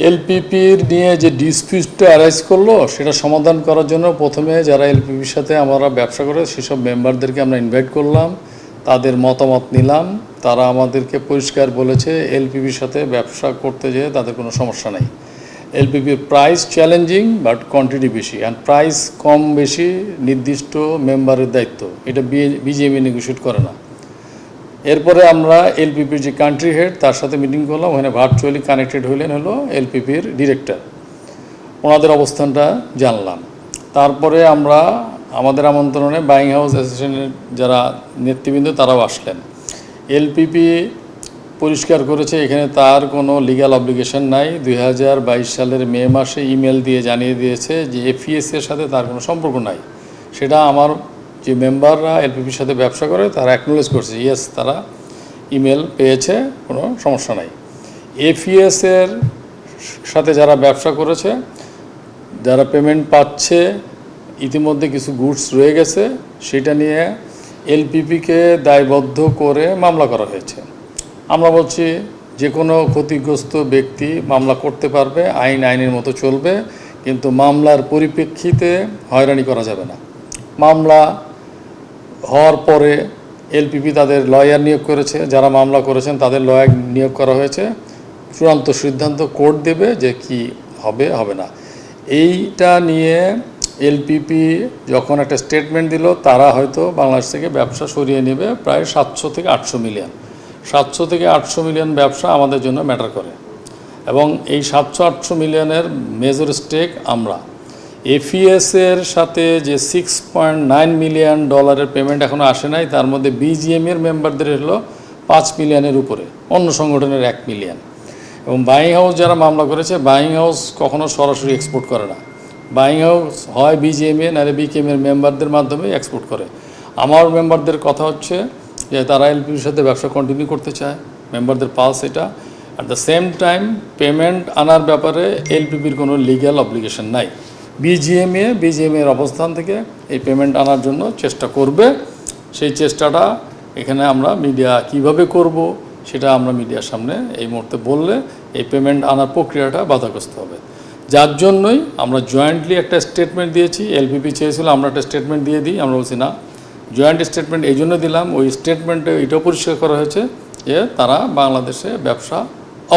এলপিপির নিয়ে যে ডিসপিউটটা অ্যারাইজ করলো সেটা সমাধান করার জন্য প্রথমে যারা এলপিপির সাথে আমরা ব্যবসা করে সেসব মেম্বারদেরকে আমরা ইনভাইট করলাম, তাদের মতামত নিলাম। তারা আমাদেরকে পরিষ্কার বলেছে এলপিপির সাথে ব্যবসা করতে যেয়ে তাদের কোনো সমস্যা নাই। এলপিপির প্রাইস চ্যালেঞ্জিং বাট কোয়ান্টিটি বেশি, অ্যান্ড প্রাইস কম বেশি নির্দিষ্ট মেম্বারের দায়িত্ব, এটা বিজিএমই নেগোশিয়েট করে না। এরপরে আমরা এলপিপির যে কান্ট্রি হেড তার সাথে মিটিং করলাম, ওখানে ভার্চুয়ালি কানেক্টেড হইলেন হলো এলপিপির ডিরেক্টর, ওনাদের অবস্থানটা জানলাম। তারপরে আমরা আমাদের আমন্ত্রণে বাইং হাউস অ্যাসোসিয়েশনের যারা নেতৃবৃন্দ তারাও আসলেন। এলপিপি পরিষ্কার করেছে এখানে তার কোনো লিগ্যাল অব্লিগেশন নাই। 2022 সালের মে মাসে ইমেল দিয়ে জানিয়ে দিয়েছে যে এফিএসের সাথে তার কোনো সম্পর্ক নাই। সেটা আমার যে মেম্বাররা এলপিপির সাথে ব্যবসা করে তারা অ্যাকনোলেজ করছে, ইয়েস তারা ইমেল পেয়েছে, কোনো সমস্যা নাই। এফিএসের সাথে যারা ব্যবসা করেছে, যারা পেমেন্ট পাচ্ছে, ইতিমধ্যে কিছু গুডস রয়ে গেছে, সেটা নিয়ে এলপিপিকে দায়বদ্ধ করে মামলা করা হয়েছে। আমরা বলছি যে কোনো ক্ষতিগ্রস্ত ব্যক্তি মামলা করতে পারবে, আইনের মতো চলবে, কিন্তু মামলার পরিপ্রেক্ষিতে হয়রানি করা যাবে না। মামলা হওয়ার পরে এলপিপি তাদের লয়ার নিয়োগ করেছে, যারা মামলা করেছেন তাদের লয়ার নিয়োগ করা হয়েছে। চূড়ান্ত সিদ্ধান্ত কোর্ট দেবে যে কি হবে হবে না। এইটা নিয়ে এলপিপি যখন একটা স্টেটমেন্ট দিল, তারা হয়তো বাংলাদেশ থেকে ব্যবসা সরিয়ে নেবে প্রায় 700 থেকে 800 মিলিয়ন। 700 থেকে 800 মিলিয়ন ব্যবসা আমাদের জন্য ম্যাটার করে, এবং এই 700-800 মিলিয়নের মেজর স্টেক আমরা। এফিএসের সাথে যে $6.9 মিলিয়ন পেমেন্ট এখনও আসে নাই, তার মধ্যে বিজিএমের মেম্বারদের হলো 5 মিলিয়নের উপরে, অন্য সংগঠনের 1 মিলিয়ন। এবং বাইং হাউস যারা মামলা করেছে, বাইং হাউস কখনো সরাসরি এক্সপোর্ট করে না। বাইং হাউস হয় বিজিএমএ নাহলে বিকেএমের মেম্বারদের মাধ্যমে এক্সপোর্ট করে। আমার মেম্বারদের কথা হচ্ছে যে তারা এলপিপির সাথে ব্যবসা কন্টিনিউ করতে চায়, মেম্বারদের পালস এটা। At the same time payment আনার ব্যাপারে এলপিপির কোনো লিগ্যাল অব্লিগেশন নাই। বিজিএমের অবস্থান থেকে এই পেমেন্ট আনার জন্য চেষ্টা করবে। সেই চেষ্টাটা এখানে আমরা মিডিয়া কিভাবে করব সেটা আমরা মিডিয়ার সামনে এই মুহূর্তে বললে এই পেমেন্ট আনার প্রক্রিয়াটা বাধাগ্রস্ত হবে। যার জন্যই আমরা জয়েন্টলি একটা স্টেটমেন্ট দিয়েছি। এলপিপি চেয়েছিল আমরা একটা স্টেটমেন্ট দিয়ে দিই, আমরা বলছি না, জয়েন্ট স্টেটমেন্ট এই জন্য দিলাম, ওই স্টেটমেন্টে এটাও পরিষ্কার করা হয়েছে যে তারা বাংলাদেশে ব্যবসা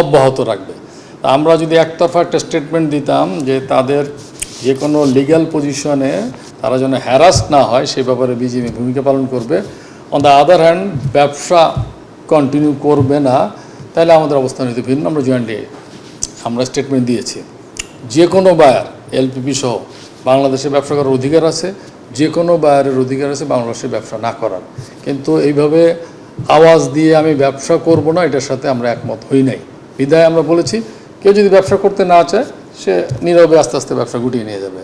অব্যাহত রাখবে। আমরা যদি একতরফা একটা স্টেটমেন্ট দিতাম যে তাদের যে কোনো লিগ্যাল পজিশনে তারা যেন হ্যারাস না হয় সেই ব্যাপারে বিজিএমই ভূমিকা পালন করবে, অন দ্য আদার হ্যান্ড ব্যবসা কন্টিনিউ করবে না, তাহলে আমাদের অবস্থান হইতে ভিন্ন। আমরা জয়েন্টলি আমরা স্টেটমেন্ট দিয়েছি। যে কোনো বায়ার এলপিপি সহ বাংলাদেশে ব্যবসা করার অধিকার আছে, যে কোনো বায়ারের অধিকার আছে বাংলাদেশে ব্যবসা না করার। কিন্তু এইভাবে আওয়াজ দিয়ে আমি ব্যবসা করব না, এটার সাথে আমরা একমত হই নাই। বিধায় আমরা বলেছি কেউ যদি ব্যবসা করতে না চায় সে নীরবে আস্তে আস্তে ব্যবসা গুটিয়ে নিয়ে যাবে।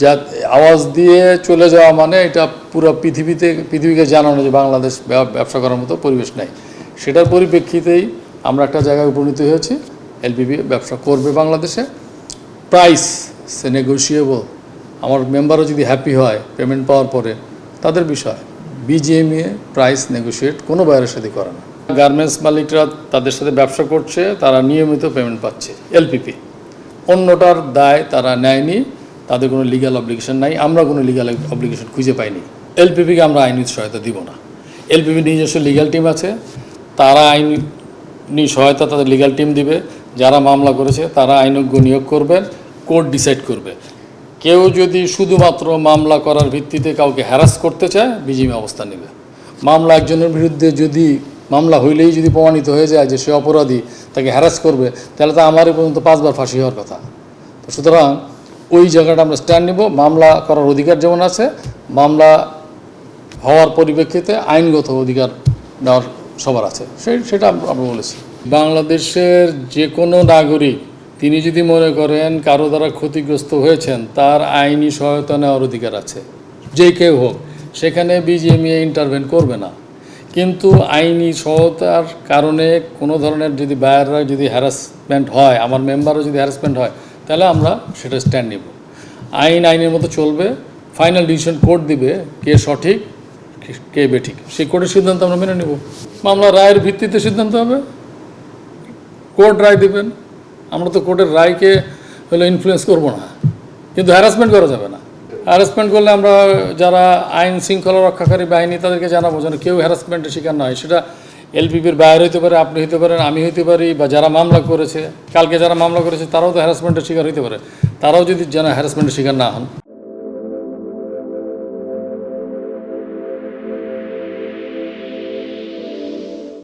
যা আওয়াজ দিয়ে চলে যাওয়া মানে এটা পুরো পৃথিবীকে জানানো যে বাংলাদেশ ব্যবসা করার মতো পরিবেশ নাই। সেটার পরিপ্রেক্ষিতেই আমরা একটা জায়গায় উপনীত হয়েছি, এলপিপি ব্যবসা করবে বাংলাদেশে। প্রাইস সে নেগোশিয়েবল, আমার মেম্বারও যদি হ্যাপি হয় পেমেন্ট পাওয়ার পরে তাদের বিষয়। বিজিএমএ প্রাইস নেগোশিয়েট কোনো বাইরের সাথে করে না। গার্মেন্টস মালিকরা তাদের সাথে ব্যবসা করছে, তারা নিয়মিত পেমেন্ট পাচ্ছে। এলপিপি অন্যটার দায় তারা নেয়নি, তাদের কোনো লিগ্যাল অব্লিগেশন নাই, আমরা কোনো লিগ্যাল অব্লিগেশন খুঁজে পাইনি। এলপিপিকে আমরা আইনি সহায়তা দিব না। এলপিপি নিজস্ব লিগ্যাল টিম আছে, তারা আইনি সহায়তা তাদের লিগ্যাল টিম দিবে। যারা মামলা করেছে তারা আইনজ্ঞ নিয়োগ করবেন, কোর্ট ডিসাইড করবে। কেউ যদি শুধুমাত্র মামলা করার ভিত্তিতে কাউকে হ্যারাস করতে চায়, বিজিএমই অবস্থান নেবে। মামলা একজনের বিরুদ্ধে যদি মামলা হইলেই যদি প্রমাণিত হয়ে যায় যে সে অপরাধী, তাকে হ্যারাস করবে, তাহলে তো আমারই পর্যন্ত 5 বার ফাঁসি হওয়ার কথা। তো সুতরাং ওই জায়গাটা আমরা স্ট্যান্ড নেব। মামলা করার অধিকার যেমন আছে, মামলা হওয়ার পরিপ্রেক্ষিতে আইনগত অধিকার নেওয়ার সবার আছে, সেটা আমরা বলেছি। বাংলাদেশের যে কোনো নাগরিক তিনি যদি মনে করেন কারো দ্বারা ক্ষতিগ্রস্ত হয়েছেন, তার আইনি সহায়তা নেওয়ার অধিকার আছে, যে কেউ হোক। সেখানে বিজিএমইএ ইন্টারভেন করবে না। কিন্তু আইনি সহায়তার কারণে কোনো ধরনের যদি বায়াররা যদি হ্যারাসমেন্ট হয়, আমার মেম্বারও যদি হ্যারাসমেন্ট হয়, তাহলে আমরা সেটা স্ট্যান্ড নেব। আইনের মতো চলবে। ফাইনাল ডিসিশন কোর্ট দিবে কে সঠিক কে বেঠিক, সেই কোর্টের সিদ্ধান্ত আমরা মেনে নেব। মামলা রায়ের ভিত্তিতে সিদ্ধান্ত হবে, কোর্ট রায় দেবেন, আমরা তো কোর্টের রায়কে হলো ইনফ্লুয়েন্স করব না, কিন্তু হ্যারাসমেন্ট করা যাবে না। হ্যারাসমেন্ট করলে আমরা যারা আইন শৃঙ্খলা রক্ষাকারী বাহিনী তাদেরকে জানাবো যেন কেউ হ্যারাসমেন্টের শিকার না হয়। সেটা এলপিপির বাইরে হইতে পারে, আপনি হইতে পারেন, আমি হইতে পারি, বা যারা মামলা করেছে, কালকে যারা মামলা করেছে তারাও তো হ্যারাসমেন্টের শিকার হইতে পারে, তারাও যদি যেন হ্যারাসমেন্টের শিকার না হন।